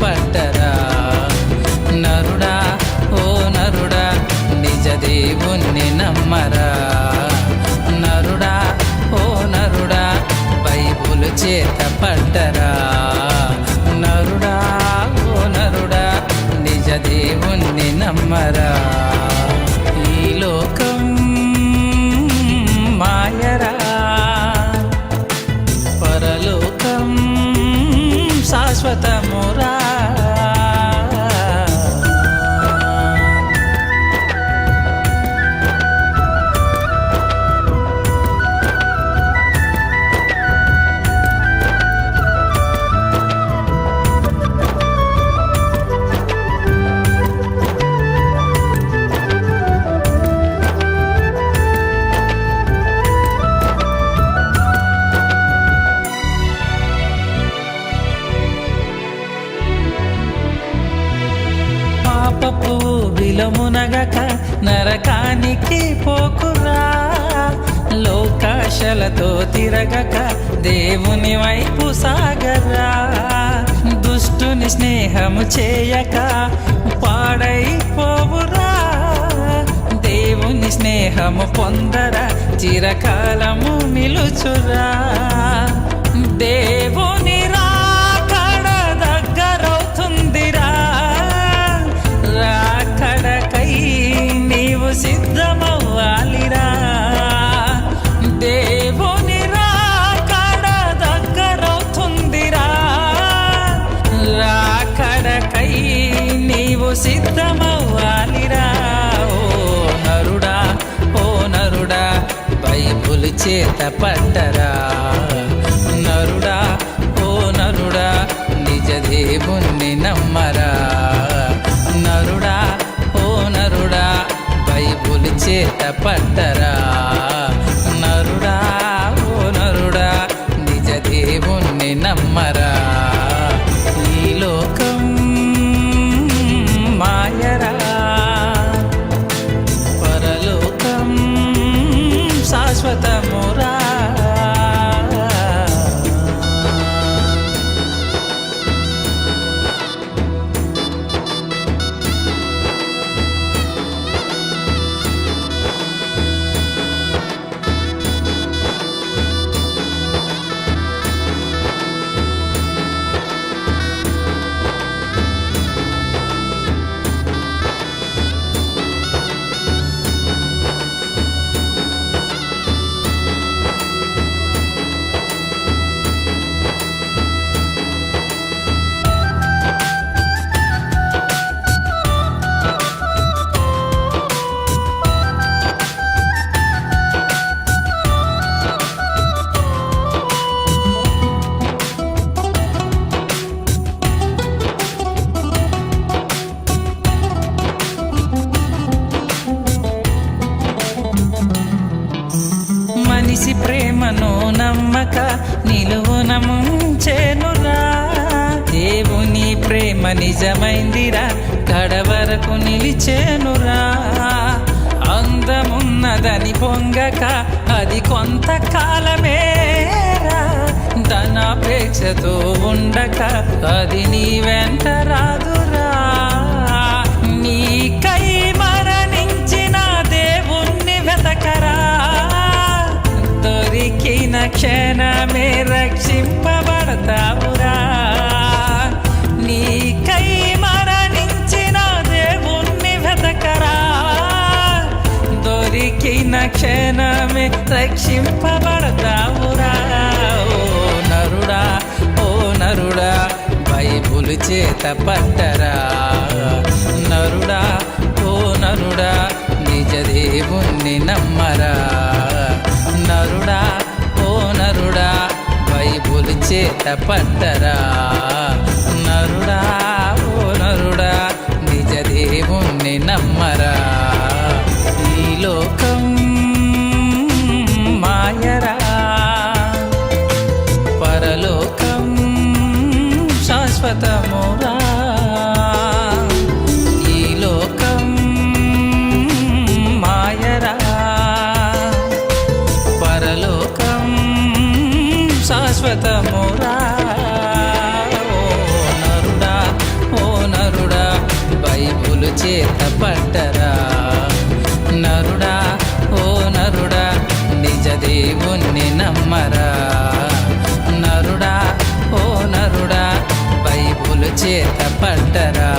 పట్టరా. నరుడా ఓ నరుడా నిజ దేవుణ్ణి నమ్మరా. నరుడా ఓ నరుడా బైబుల్ చేత పట్టరా. నరుడా ఓ నరుడా నిజ దేవుణ్ణి నమ్మరా. ఈ లోకం మాయరా, పరలోకం శాశ్వతమురా. పాపపు విలమునగక నరకానికి పోకురా. లోకాశలతో తిరగక దేవుని వైపు సాగరా. దుష్టుని స్నేహము చేయక పాడైపోవురా. దేవుని స్నేహము పొందరా చిరకాలము నిలుచురా. దేవుని రాకడ దగ్గరవుతుందిరా. రాకడకై నీవు సిద్ధమవ్వాలిరా. దేవుని రాకడ దగ్గరవుతుందిరా. రాకడకై నీవు సిద్ధమవ్వాలిరా. ఓ నరుడా ఓ నరుడా బైబుల్ చేత పట్టరా. నరుడా ఓ నరుడా నిజ దేవుణ్ణి నమ్మరా. నరుడా ఓ నరుడా బైబుల్ చేత పట్టరా. నరుడా ఓ నరుడా నిజ దేవుణ్ణి నమ్మరా. ఈ లోకం మాయరా, పరలోకం శాశ్వతమురా. మనిషి ప్రేమను నమ్మక నిలువున ముంచెనురా. దేవుని ప్రేమ నిజమైందిరా, కడవరకు నిలిచేనురా. అందమున్నదని పొంగక అది కొంతకాలమేరా. ధనాపేక్షతో ఉండక అది నీ వెంట రాదురా. నీకై మరణించిన దేవుణ్ణి వెతకరా. దొరికిన క్షణమే రక్షింపబడతావురా. నీకై మరణించిన దేవుణ్ణి వెతకరా. దొరికిన క్షణమే రక్షింపబడతావురా. ఓ నరుడా ఓ నరుడా బైబుల్ చేత పట్టరా. నరుడా ఓ నరుడా నిజ దేవుణ్ణి నమ్మరా. నరుడా ఓ నరుడా బైబుల్ చేత పట్టరా. నరుడా ఓ నరుడా నిజ దేవుణ్ణి నమ్మరా. ఈ లోకం మాయరా, పరలోకం శాశ్వతమురా. ఈ లోకం మాయరా, పరలోకం శాశ్వతమురా. ఓ నరుడా చేత పడ్డరా